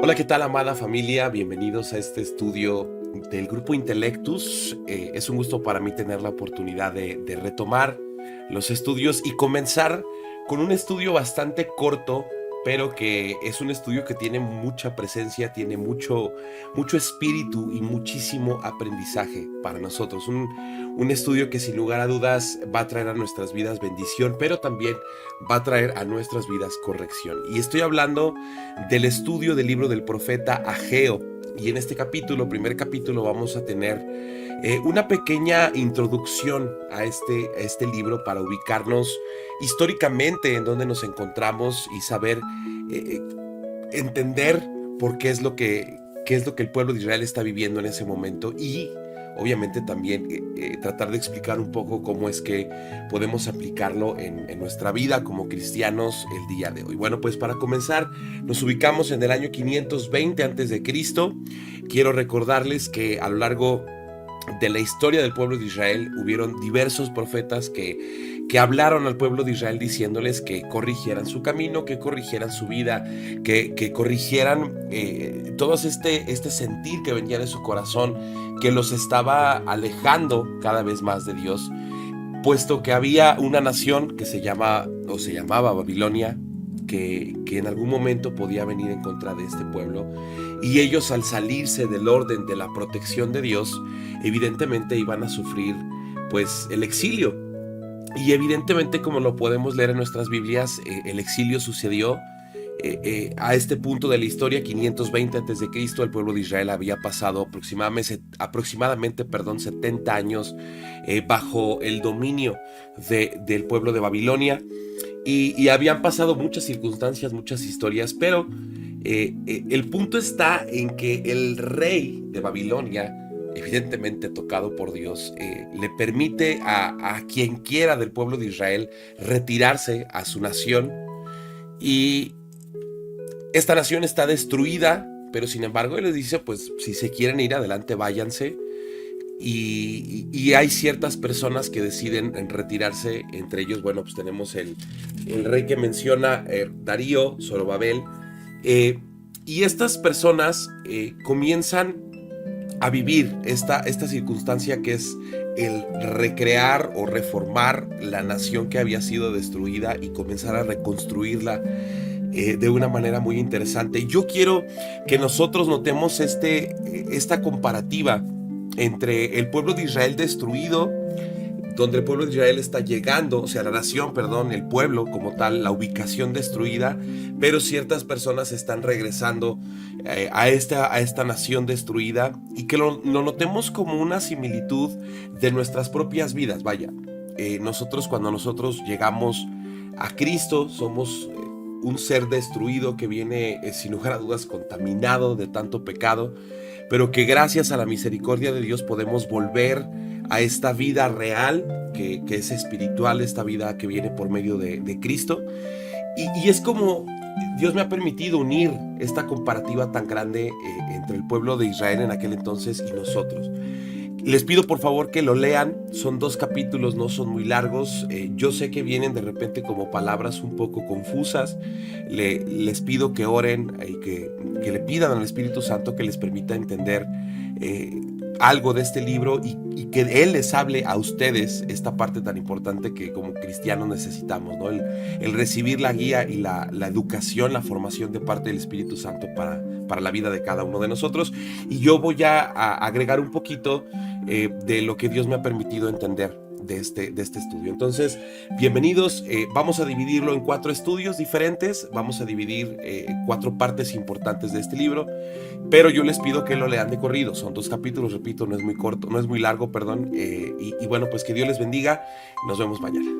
Hola, ¿qué tal, amada familia? Bienvenidos a este estudio del grupo Intellectus. Es un gusto para mí tener la oportunidad de retomar los estudios y comenzar con un estudio bastante corto, pero que es un estudio que tiene mucha presencia, tiene mucho espíritu y muchísimo aprendizaje para nosotros. Un estudio que sin lugar a dudas va a traer a nuestras vidas bendición, pero también va a traer a nuestras vidas corrección. Y estoy hablando del estudio del libro del profeta Ageo. Y en este capítulo, primer capítulo, vamos a tener una pequeña introducción a este libro para ubicarnos históricamente en donde nos encontramos y saber eh, entender por qué es lo que el pueblo de Israel está viviendo en ese momento y obviamente también tratar de explicar un poco cómo es que podemos aplicarlo en nuestra vida como cristianos el día de hoy. Bueno, pues para comenzar nos ubicamos en el año 520 a.C. Quiero recordarles que a lo largo de la historia del pueblo de Israel hubieron diversos profetas que hablaron al pueblo de Israel diciéndoles que corrigieran su camino, que corrigieran su vida, que corrigieran todo este sentir que venía de su corazón, que los estaba alejando cada vez más de Dios, puesto que había una nación que se llamaba Babilonia, que en algún momento podía venir en contra de este pueblo, y ellos, al salirse del orden de la protección de Dios, evidentemente iban a sufrir pues el exilio. Y evidentemente, como lo podemos leer en nuestras Biblias, el exilio sucedió a este punto de la historia. 520 a.C., el pueblo de Israel había pasado aproximadamente 70 años bajo el dominio del pueblo de Babilonia, y habían pasado muchas circunstancias, muchas historias, pero el punto está en que el rey de Babilonia, evidentemente tocado por Dios, le permite a quien quiera del pueblo de Israel retirarse a su nación, y esta nación está destruida, pero sin embargo él les dice, pues si se quieren ir adelante, váyanse. Y hay ciertas personas que deciden en retirarse. Entre ellos, bueno, pues tenemos el rey que menciona, Darío, Zorobabel, y estas personas comienzan a vivir esta circunstancia que es el recrear o reformar la nación que había sido destruida y comenzar a reconstruirla de una manera muy interesante. Yo quiero que nosotros notemos esta comparativa entre el pueblo de Israel destruido, donde el pueblo de Israel está llegando, o sea, la nación, perdón, el pueblo como tal, la ubicación destruida, pero ciertas personas están regresando a esta nación destruida, y que lo notemos como una similitud de nuestras propias vidas. Vaya, cuando nosotros llegamos a Cristo, somos un ser destruido que viene, sin lugar a dudas, contaminado de tanto pecado, pero que gracias a la misericordia de Dios podemos volver a esta vida real, que es espiritual, esta vida que viene por medio de Cristo. Y es como Dios me ha permitido unir esta comparativa tan grande entre el pueblo de Israel en aquel entonces y nosotros. Les pido por favor que lo lean, son 2 capítulos, no son muy largos. Yo sé que vienen de repente como palabras un poco confusas. Les pido que oren y que le pidan al Espíritu Santo que les permita entender algo de este libro, y que Él les hable a ustedes esta parte tan importante que como cristianos necesitamos, ¿no? El recibir la guía y la educación, la formación de parte del Espíritu Santo para la vida de cada uno de nosotros. Y yo voy a agregar un poquito de lo que Dios me ha permitido entender de este estudio. Entonces, bienvenidos. Vamos a dividirlo en 4 estudios diferentes. Vamos a dividir 4 partes importantes de este libro, pero yo les pido que lo lean de corrido. Son 2 capítulos, repito, no es muy largo, perdón. Y bueno, pues que Dios les bendiga. Nos vemos mañana.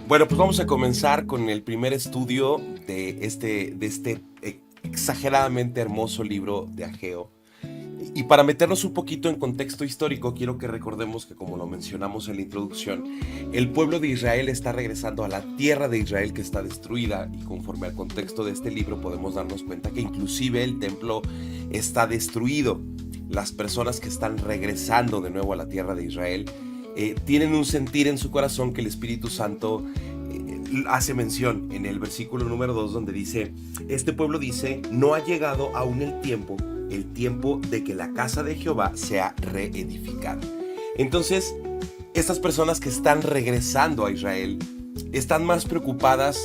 Bueno, pues vamos a comenzar con el primer estudio de este exageradamente hermoso libro de Ageo. Y para meternos un poquito en contexto histórico, quiero que recordemos que, como lo mencionamos en la introducción, el pueblo de Israel está regresando a la tierra de Israel que está destruida, y conforme al contexto de este libro podemos darnos cuenta que inclusive el templo está destruido. las personas que están regresando de nuevo a la tierra de Israel, tienen un sentir en su corazón que el Espíritu Santo hace mención en el versículo número 2, donde dice: este pueblo dice, no ha llegado aún el tiempo de que la casa de Jehová sea reedificada. Entonces, estas personas que están regresando a Israel están más preocupadas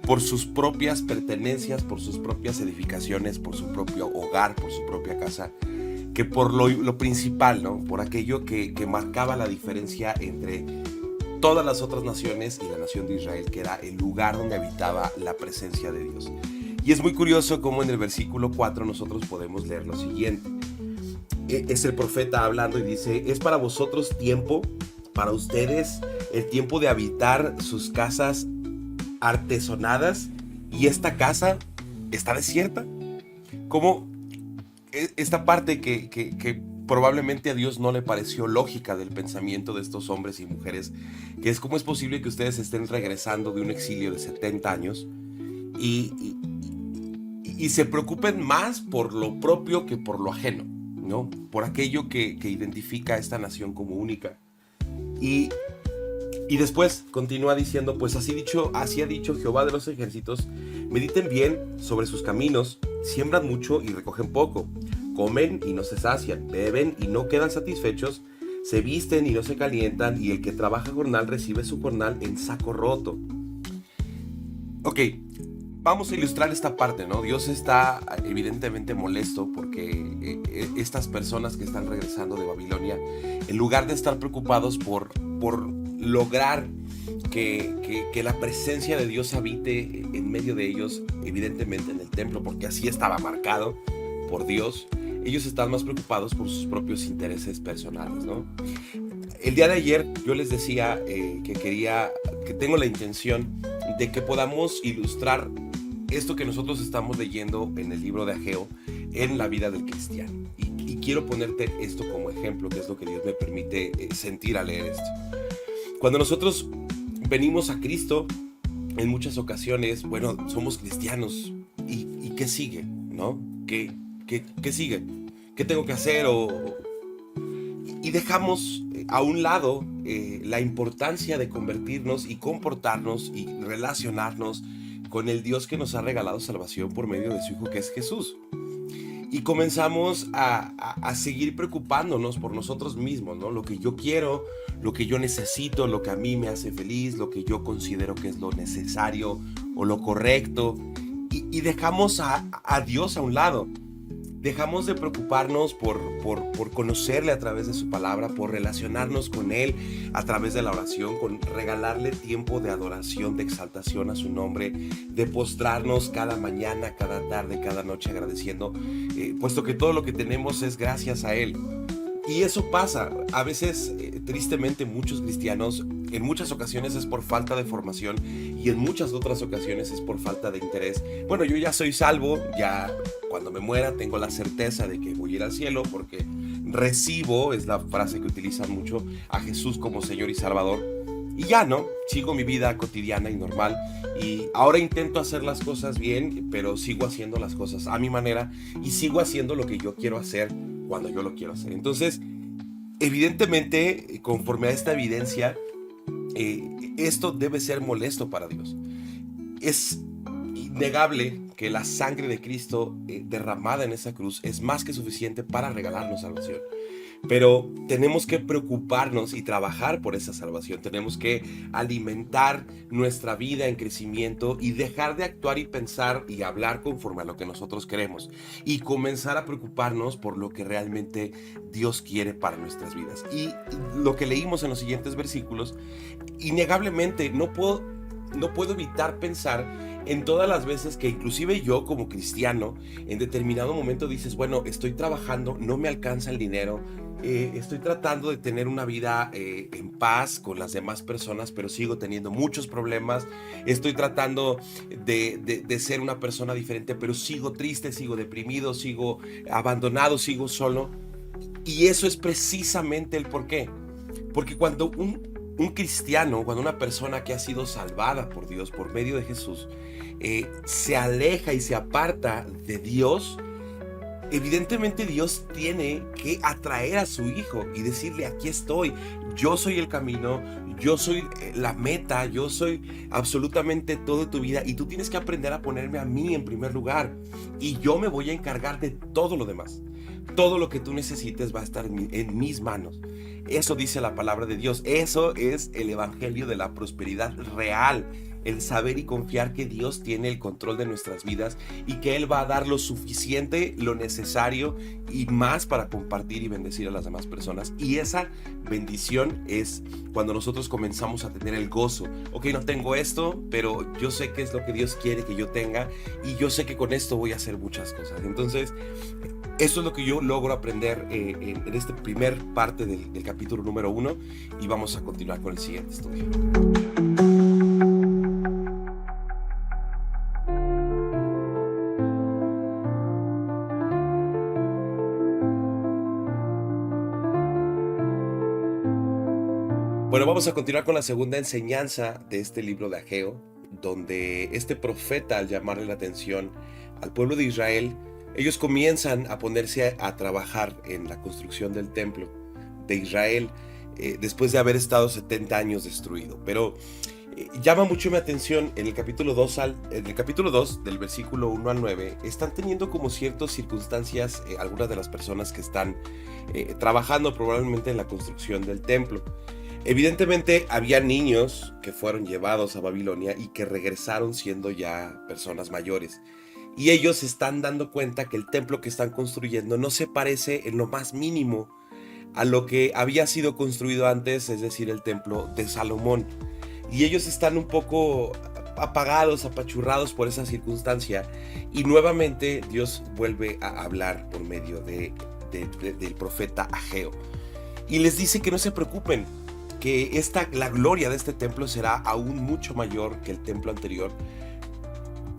por sus propias pertenencias, por sus propias edificaciones, por su propio hogar, por su propia casa, que por lo principal, ¿no? Por aquello que marcaba la diferencia entre todas las otras naciones y la nación de Israel, que era el lugar donde habitaba la presencia de Dios. Y es muy curioso cómo en el versículo 4 nosotros podemos leer lo siguiente. Es el profeta hablando y dice: es para vosotros tiempo, para ustedes, el tiempo de habitar sus casas artesonadas, y esta casa está desierta. Como esta parte que probablemente a Dios no le pareció lógica del pensamiento de estos hombres y mujeres, que es: cómo es posible que ustedes estén regresando de un exilio de 70 años y se preocupen más por lo propio que por lo ajeno, ¿no? Por aquello que identifica a esta nación como única. Y después continúa diciendo: pues así ha dicho Jehová de los ejércitos, mediten bien sobre sus caminos, siembran mucho y recogen poco, comen y no se sacian, beben y no quedan satisfechos, se visten y no se calientan, y el que trabaja jornal recibe su jornal en saco roto. Ok, vamos a ilustrar esta parte, ¿no? Dios está evidentemente molesto porque estas personas que están regresando de Babilonia, en lugar de estar preocupados por lograr que la presencia de Dios habite en medio de ellos, evidentemente en el templo, porque así estaba marcado por Dios, ellos están más preocupados por sus propios intereses personales, ¿no? El día de ayer yo les decía que tengo la intención de que podamos ilustrar esto que nosotros estamos leyendo en el libro de Ageo en la vida del cristiano. Y quiero ponerte esto como ejemplo, que es lo que Dios me permite sentir al leer esto. Cuando nosotros venimos a Cristo, en muchas ocasiones, bueno, somos cristianos. ¿Y qué sigue? ¿No? ¿Qué sigue? ¿Qué tengo que hacer? Y dejamos a un lado la importancia de convertirnos y comportarnos y relacionarnos con el Dios que nos ha regalado salvación por medio de su Hijo, que es Jesús. Y comenzamos a seguir preocupándonos por nosotros mismos, ¿no? Lo que yo quiero, lo que yo necesito, lo que a mí me hace feliz, lo que yo considero que es lo necesario o lo correcto. Y dejamos a Dios a un lado. Dejamos de preocuparnos por conocerle a través de su palabra, por relacionarnos con Él a través de la oración, con regalarle tiempo de adoración, de exaltación a su nombre, de postrarnos cada mañana, cada tarde, cada noche agradeciendo, puesto que todo lo que tenemos es gracias a Él. Y eso pasa, a veces, tristemente, muchos cristianos, en muchas ocasiones es por falta de formación y en muchas otras ocasiones es por falta de interés. Bueno, yo ya soy salvo, ya cuando me muera tengo la certeza de que voy a ir al cielo porque recibo, es la frase que utilizan mucho, a Jesús como Señor y Salvador. Y ya, ¿no? Sigo mi vida cotidiana y normal. Y ahora intento hacer las cosas bien, pero sigo haciendo las cosas a mi manera y sigo haciendo lo que yo quiero hacer cuando yo lo quiero hacer. Entonces, evidentemente, conforme a esta evidencia, esto debe ser molesto para Dios. Es innegable que la sangre de Cristo derramada en esa cruz es más que suficiente para regalarnos salvación. Pero tenemos que preocuparnos y trabajar por esa salvación. Tenemos que alimentar nuestra vida en crecimiento y dejar de actuar y pensar y hablar conforme a lo que nosotros queremos. Y comenzar a preocuparnos por lo que realmente Dios quiere para nuestras vidas. Y lo que leímos en los siguientes versículos, innegablemente no puedo evitar pensar en todas las veces que inclusive yo como cristiano en determinado momento dices: bueno, estoy trabajando, no me alcanza el dinero, estoy tratando de tener una vida en paz con las demás personas, pero sigo teniendo muchos problemas, estoy tratando de ser una persona diferente, pero sigo triste, sigo deprimido, sigo abandonado, sigo solo. Y eso es precisamente el porqué. Porque cuando un cristiano, cuando una persona que ha sido salvada por Dios por medio de Jesús, se aleja y se aparta de Dios, evidentemente Dios tiene que atraer a su hijo y decirle: aquí estoy, yo soy el camino, yo soy la meta, yo soy absolutamente todo de tu vida, y tú tienes que aprender a ponerme a mí en primer lugar, y yo me voy a encargar de todo lo demás. Todo lo que tú necesites va a estar en mis manos. Eso dice la palabra de Dios. Eso es el evangelio de la prosperidad real. El saber y confiar que Dios tiene el control de nuestras vidas y que Él va a dar lo suficiente, lo necesario y más para compartir y bendecir a las demás personas. Y esa bendición es cuando nosotros comenzamos a tener el gozo. Ok, no tengo esto, pero yo sé qué es lo que Dios quiere que yo tenga, y yo sé que con esto voy a hacer muchas cosas. Entonces, eso es lo que yo logro aprender en esta primer parte del capítulo número 1, y vamos a continuar con el siguiente estudio. Bueno, vamos a continuar con la segunda enseñanza de este libro de Ageo, donde este profeta, al llamarle la atención al pueblo de Israel, ellos comienzan a ponerse a trabajar en la construcción del templo de Israel, después de haber estado 70 años destruido. Pero llama mucho mi atención en el capítulo 2, del versículo 1 al 9, están teniendo como ciertas circunstancias algunas de las personas que están trabajando probablemente en la construcción del templo. Evidentemente había niños que fueron llevados a Babilonia y que regresaron siendo ya personas mayores. Y ellos se están dando cuenta que el templo que están construyendo no se parece en lo más mínimo a lo que había sido construido antes, es decir, el templo de Salomón. Y ellos están un poco apagados, apachurrados por esa circunstancia. Y nuevamente Dios vuelve a hablar por medio del profeta Ageo. Y les dice que no se preocupen, que la gloria de este templo será aún mucho mayor que el templo anterior.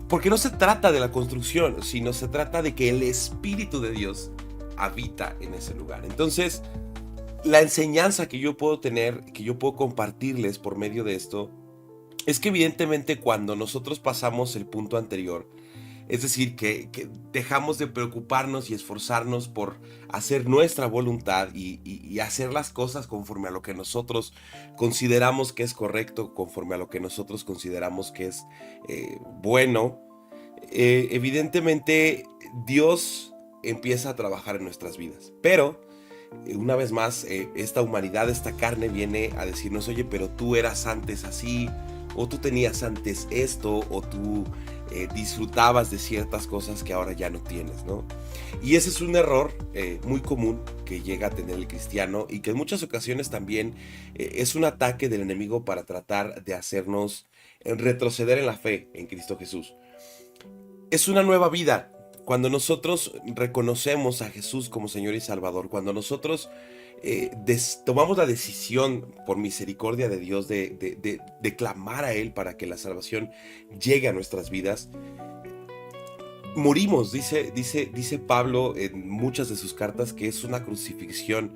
Porque no se trata de la construcción, sino se trata de que el Espíritu de Dios habita en ese lugar. Entonces, la enseñanza que yo puedo tener, que yo puedo compartirles por medio de esto, es que evidentemente cuando nosotros pasamos el punto anterior, es decir, que dejamos de preocuparnos y esforzarnos por hacer nuestra voluntad y hacer las cosas conforme a lo que nosotros consideramos que es correcto, conforme a lo que nosotros consideramos que es bueno, evidentemente Dios empieza a trabajar en nuestras vidas. Pero una vez más, esta humanidad, esta carne viene a decirnos: oye, pero tú eras antes así, o tú tenías antes esto, o tú disfrutabas de ciertas cosas que ahora ya no tienes, ¿no? Y ese es un error muy común que llega a tener el cristiano, y que en muchas ocasiones también es un ataque del enemigo para tratar de hacernos retroceder en la fe en Cristo Jesús. Es una nueva vida. Cuando nosotros reconocemos a Jesús como Señor y Salvador, cuando nosotros tomamos la decisión por misericordia de Dios de clamar a Él para que la salvación llegue a nuestras vidas, morimos. Dice Pablo en muchas de sus cartas que es una crucifixión,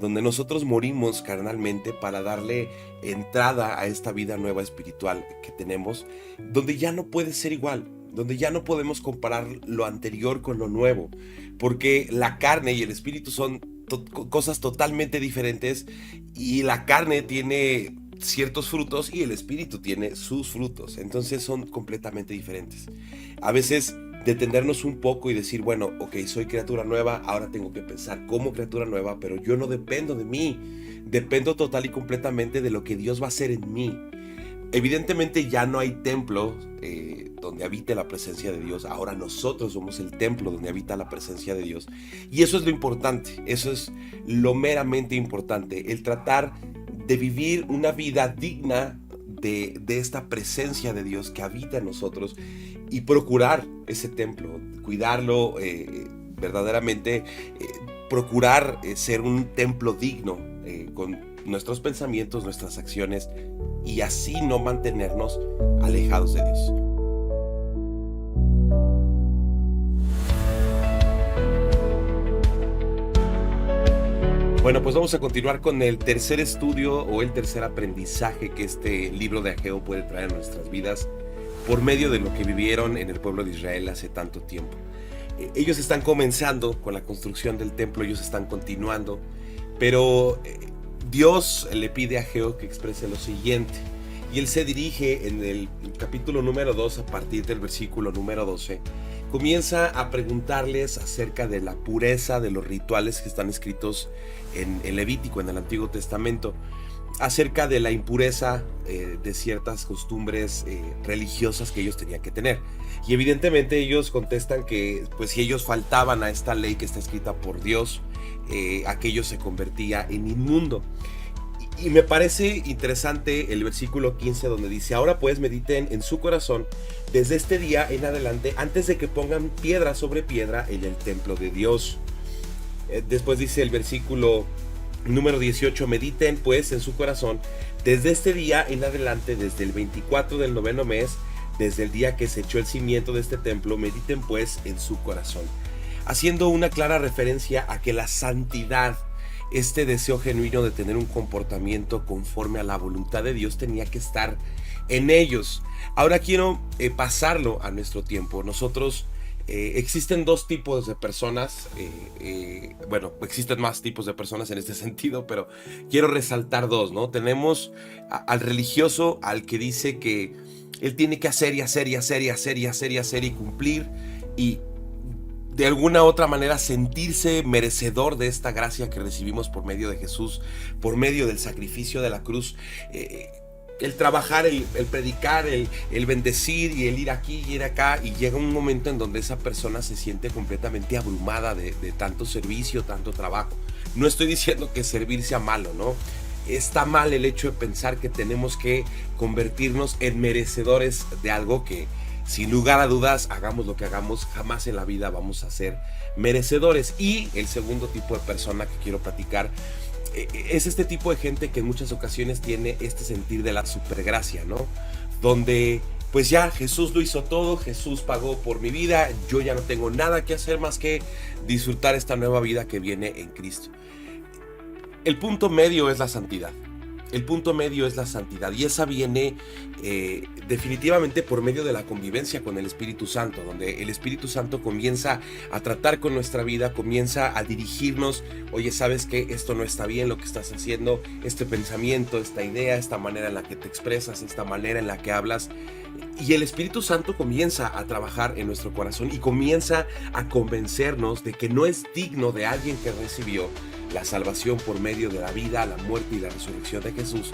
donde nosotros morimos carnalmente para darle entrada a esta vida nueva espiritual que tenemos, donde ya no puede ser igual, donde ya no podemos comparar lo anterior con lo nuevo, porque la carne y el espíritu son cosas totalmente diferentes, y la carne tiene ciertos frutos y el espíritu tiene sus frutos, entonces son completamente diferentes. A veces detenernos un poco y decir: bueno, ok, soy criatura nueva, ahora tengo que pensar como criatura nueva, pero yo no dependo de mí, dependo total y completamente de lo que Dios va a hacer en mí. Evidentemente ya no hay templo donde habite la presencia de Dios. Ahora nosotros somos el templo donde habita la presencia de Dios. Y eso es lo importante, eso es lo meramente importante, el tratar de vivir una vida digna de esta presencia de Dios que habita en nosotros, y procurar ese templo, cuidarlo verdaderamente, procurar ser un templo digno con nuestros pensamientos, nuestras acciones, y así no mantenernos alejados de Dios. Bueno, pues vamos a continuar con el tercer estudio o el tercer aprendizaje que este libro de Ageo puede traer a nuestras vidas por medio de lo que vivieron en el pueblo de Israel hace tanto tiempo. Ellos están comenzando con la construcción del templo, ellos están continuando, pero Dios le pide a Ageo que exprese lo siguiente. Y él se dirige en el capítulo número 2, a partir del versículo número 12, comienza a preguntarles acerca de la pureza de los rituales que están escritos en Levítico, en el Antiguo Testamento, acerca de la impureza de ciertas costumbres religiosas que ellos tenían que tener. Y evidentemente ellos contestan que pues si ellos faltaban a esta ley que está escrita por Dios, aquello se convertía en inmundo. Y me parece interesante el versículo 15 donde dice: ahora pues mediten en su corazón desde este día en adelante, antes de que pongan piedra sobre piedra en el templo de Dios. Después dice el versículo número 18: mediten pues en su corazón desde este día en adelante, desde el 24 del noveno mes, desde el día que se echó el cimiento de este templo, mediten pues en su corazón. Haciendo una clara referencia a que la santidad, este deseo genuino de tener un comportamiento conforme a la voluntad de Dios, tenía que estar en ellos. Ahora quiero pasarlo a nuestro tiempo. Nosotros existen dos tipos de personas, bueno, existen más tipos de personas en este sentido, pero quiero resaltar dos, ¿no? Tenemos al religioso, al que dice que él tiene que hacer y hacer y hacer y hacer y hacer y hacer y cumplir, y de alguna otra manera sentirse merecedor de esta gracia que recibimos por medio de Jesús, por medio del sacrificio de la cruz. El trabajar, el predicar, el bendecir y el ir aquí y ir acá, y llega un momento en donde esa persona se siente completamente abrumada de tanto servicio, tanto trabajo. No estoy diciendo que servir sea malo, ¿no? Está mal el hecho de pensar que tenemos que convertirnos en merecedores de algo que, sin lugar a dudas, hagamos lo que hagamos, jamás en la vida vamos a ser merecedores. Y el segundo tipo de persona que quiero platicar es este tipo de gente que en muchas ocasiones tiene este sentir de la supergracia, ¿no? Donde pues ya Jesús lo hizo todo, Jesús pagó por mi vida, yo ya no tengo nada que hacer más que disfrutar esta nueva vida que viene en Cristo. El punto medio es la santidad. El punto medio es la santidad, y esa viene definitivamente por medio de la convivencia con el Espíritu Santo, donde el Espíritu Santo comienza a tratar con nuestra vida, comienza a dirigirnos. Oye, ¿sabes qué? Esto no está bien lo que estás haciendo, este pensamiento, esta idea, esta manera en la que te expresas, esta manera en la que hablas. Y el Espíritu Santo comienza a trabajar en nuestro corazón y comienza a convencernos de que no es digno de alguien que recibió la salvación por medio de la vida, la muerte y la resurrección de Jesús,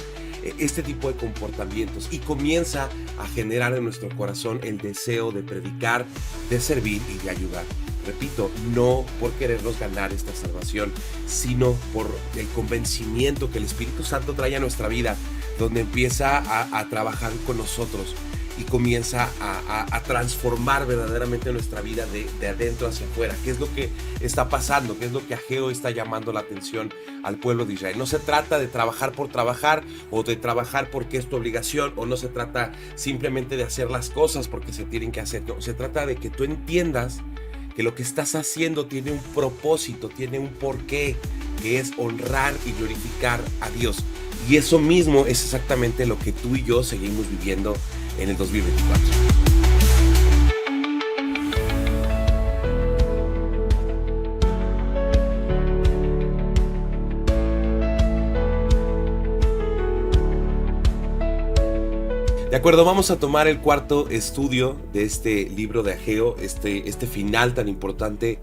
este tipo de comportamientos, y comienza a generar en nuestro corazón el deseo de predicar, de servir y de ayudar. Repito, no por querernos ganar esta salvación, sino por el convencimiento que el Espíritu Santo trae a nuestra vida, donde empieza a trabajar con nosotros y comienza a transformar verdaderamente nuestra vida de adentro hacia afuera. ¿Qué es lo que está pasando? ¿Qué es lo que Ageo está llamando la atención al pueblo de Israel? No se trata de trabajar por trabajar, o de trabajar porque es tu obligación, o no se trata simplemente de hacer las cosas porque se tienen que hacer. No, se trata de que tú entiendas que lo que estás haciendo tiene un propósito, tiene un porqué, que es honrar y glorificar a Dios. Y eso mismo es exactamente lo que tú y yo seguimos viviendo en el 2024. De acuerdo, vamos a tomar el cuarto estudio de este libro de Ageo, este final tan importante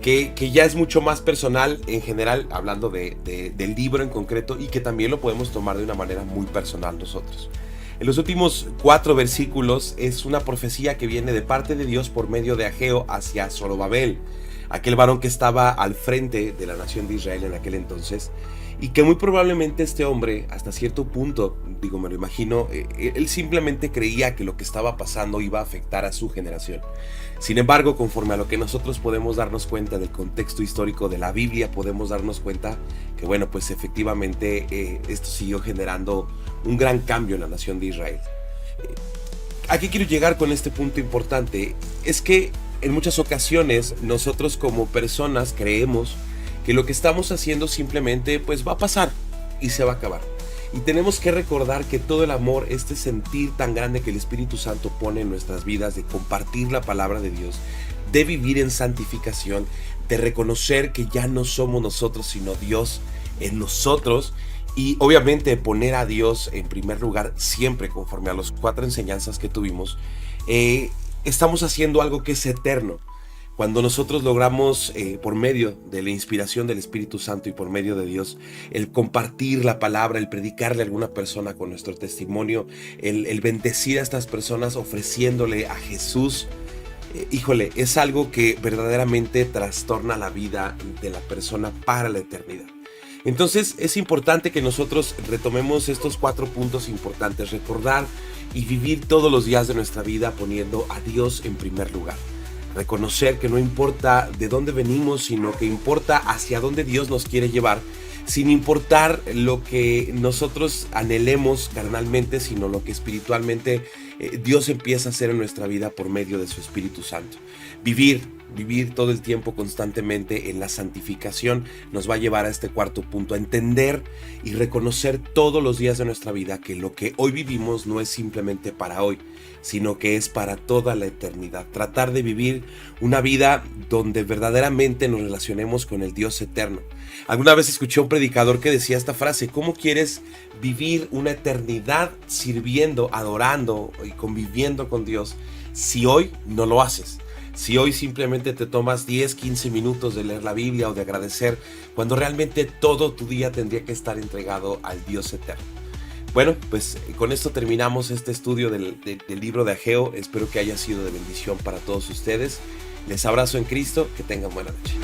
que ya es mucho más personal en general, hablando del libro en concreto, y que también lo podemos tomar de una manera muy personal nosotros. En los últimos 4 versículos es una profecía que viene de parte de Dios por medio de Ageo hacia Zorobabel, aquel varón que estaba al frente de la nación de Israel en aquel entonces, y que muy probablemente este hombre, hasta cierto punto, me lo imagino, él simplemente creía que lo que estaba pasando iba a afectar a su generación. Sin embargo, conforme a lo que nosotros podemos darnos cuenta del contexto histórico de la Biblia, podemos darnos cuenta que, bueno, pues efectivamente esto siguió generando un gran cambio en la nación de Israel. ¿A qué quiero llegar con este punto importante? Es que en muchas ocasiones nosotros como personas creemos que lo que estamos haciendo simplemente pues va a pasar y se va a acabar. Y tenemos que recordar que todo el amor, este sentir tan grande que el Espíritu Santo pone en nuestras vidas de compartir la palabra de Dios, de vivir en santificación, de reconocer que ya no somos nosotros, sino Dios en nosotros. Y obviamente poner a Dios en primer lugar siempre, conforme a las 4 enseñanzas que tuvimos. Estamos haciendo algo que es eterno. Cuando nosotros logramos, por medio de la inspiración del Espíritu Santo y por medio de Dios, el compartir la palabra, el predicarle a alguna persona con nuestro testimonio, el bendecir a estas personas ofreciéndole a Jesús, híjole, es algo que verdaderamente trastorna la vida de la persona para la eternidad. Entonces es importante que nosotros retomemos estos 4 puntos importantes, recordar y vivir todos los días de nuestra vida poniendo a Dios en primer lugar. Reconocer que no importa de dónde venimos, sino que importa hacia dónde Dios nos quiere llevar, sin importar lo que nosotros anhelemos carnalmente, sino lo que espiritualmente Dios empieza a hacer en nuestra vida por medio de su Espíritu Santo. Vivir todo el tiempo constantemente en la santificación nos va a llevar a este 4 punto, a entender y reconocer todos los días de nuestra vida que lo que hoy vivimos no es simplemente para hoy, sino que es para toda la eternidad. Tratar de vivir una vida donde verdaderamente nos relacionemos con el Dios eterno. Alguna vez escuché a un predicador que decía esta frase: ¿cómo quieres vivir una eternidad sirviendo, adorando y conviviendo con Dios si hoy no lo haces? Si hoy simplemente te tomas 10, 15 minutos de leer la Biblia o de agradecer, cuando realmente todo tu día tendría que estar entregado al Dios eterno. Bueno, pues con esto terminamos este estudio del libro de Ageo. Espero que haya sido de bendición para todos ustedes. Les abrazo en Cristo, que tengan buena noche.